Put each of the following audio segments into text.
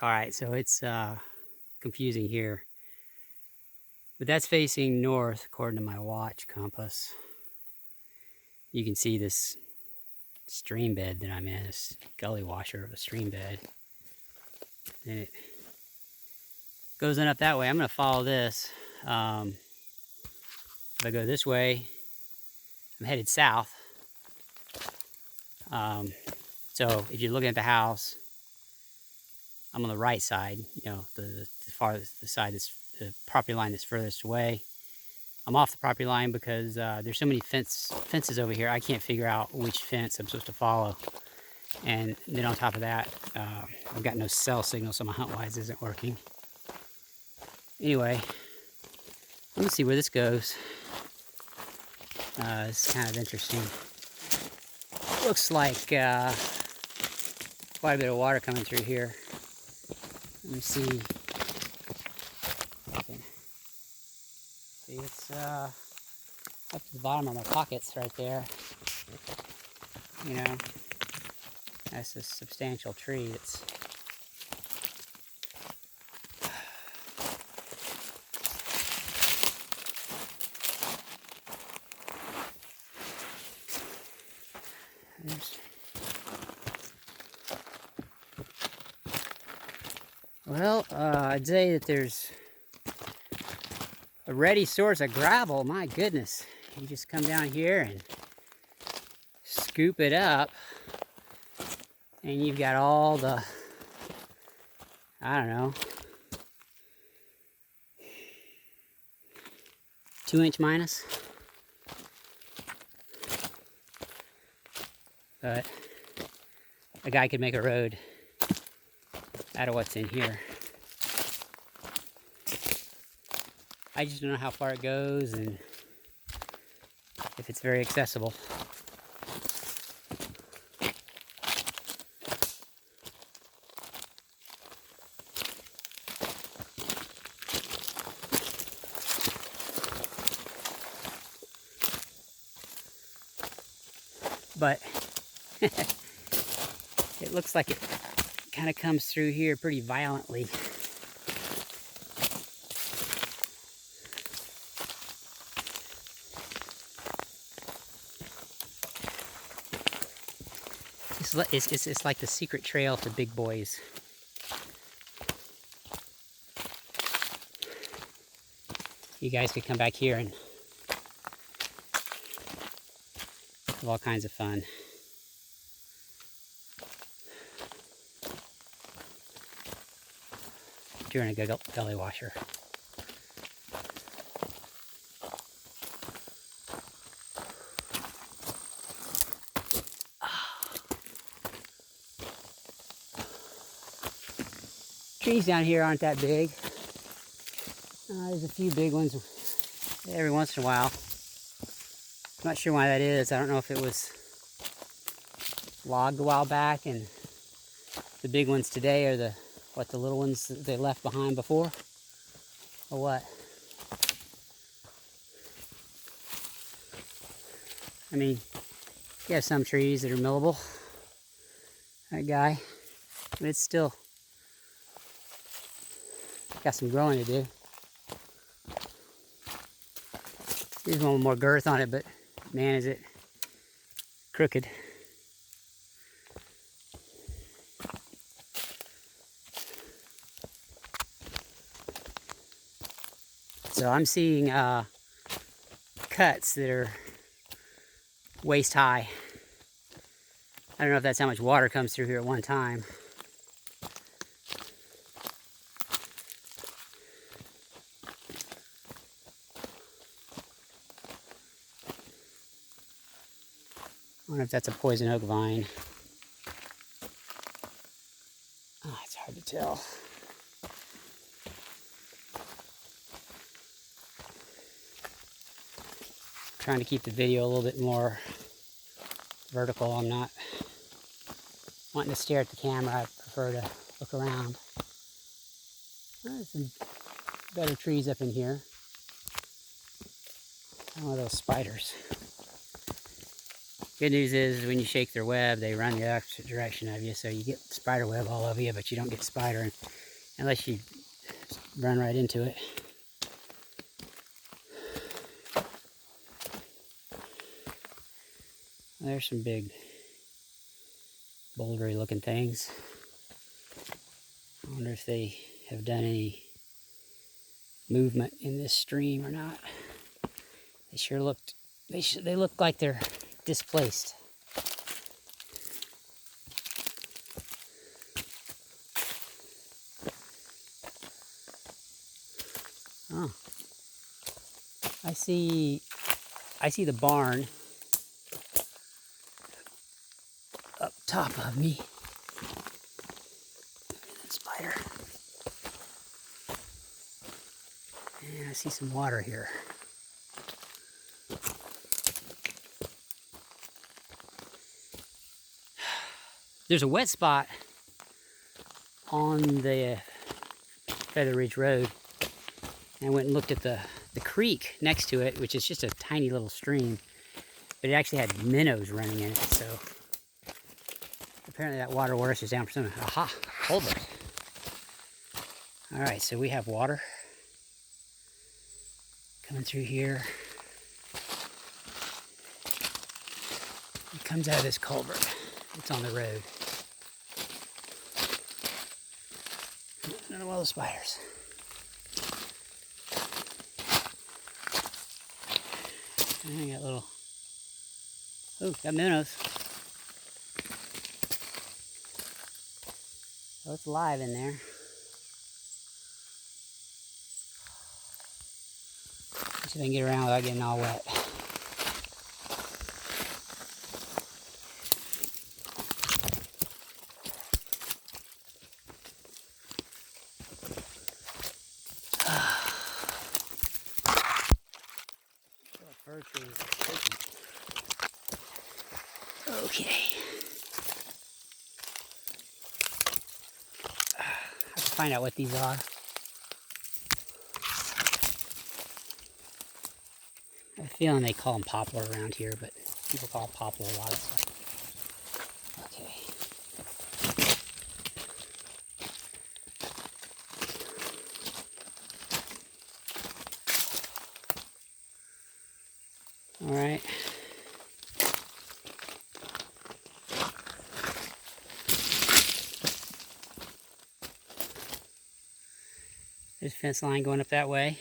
All right, so it's confusing here, but that's facing north according to my watch compass. You can see this stream bed that I'm in, this gully washer of a stream bed. And it goes on up that way. I'm going to follow this. If I go this way, I'm headed south. So if you're looking at the house, I'm on the right side, you know, the farthest, the side that's the property line that's furthest away. I'm off the property line because there's so many fences over here. I can't figure out which fence I'm supposed to follow. And then on top of that, I've got no cell signal, so my HuntWise isn't working. Anyway, let me see where this goes. It's kind of interesting. Looks like quite a bit of water coming through here. Let me see. See, it's up to the bottom of my pockets right there. You know, that's a substantial tree. It's well, I'd say that there's a ready source of gravel. My goodness, you just come down here and scoop it up, and you've got all the, I don't know, 2-inch minus. But a guy could make a road out of what's in here. I just don't know how far it goes and if it's very accessible. But it looks like it kind of comes through here pretty violently. It's like the secret trail to Big Boys. You guys could come back here and have all kinds of fun. During a gully washer. Trees down here aren't that big. There's a few big ones every once in a while. I'm not sure why that is. I don't know if it was logged a while back and the big ones today are the little ones that they left behind before, or what. I mean, you have some trees that are millable, that guy, but it's still got some growing to do. There's one with more girth on it, but man, is it crooked. So I'm seeing cuts that are waist high. I don't know if that's how much water comes through here at one time. I wonder if that's a poison oak vine. Oh, it's hard to tell. Trying to keep the video a little bit more vertical. I'm not wanting to stare at the camera. I prefer to look around. There's some better trees up in here. One of those spiders. Good news is when you shake their web, they run the opposite direction of you, so you get spider web all over you, but you don't get spider unless you run right into it. There's some big bouldery looking things. I wonder if they have done any movement in this stream or not. They sure looked, they look like they're displaced. Oh, I see the barn up top of me. That spider. And I see some water here. There's a wet spot on the Feather Ridge Road. And I went and looked at the creek next to it, which is just a tiny little stream. But it actually had minnows running in it, so apparently that water washes down for some. Aha, culvert. All right, so we have water coming through here. It comes out of this culvert. It's on the road. Another one of those spiders. I got little. Oh, got minnows. Oh, it's live in there. See if I can get around without getting all wet. Fir trees. Okay. I have to find out what these are. I have a feeling they call them poplar around here, but people call poplar a lot of stuff. Okay. All right. There's a fence line going up that way.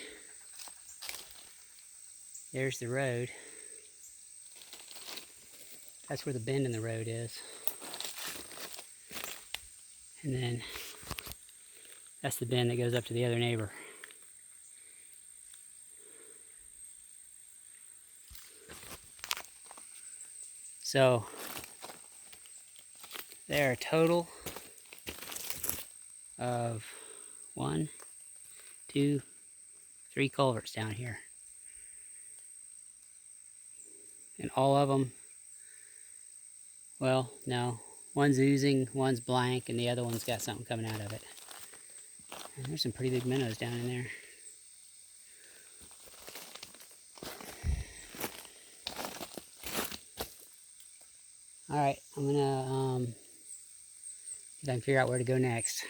There's the road. That's where the bend in the road is. And then that's the bend that goes up to the other neighbor. So there are a total of 1, 2, 3 culverts down here. And all of them, well, no, one's oozing, one's blank, and the other one's got something coming out of it. And there's some pretty big minnows down in there. All right, I'm gonna see if I can figure out where to go next.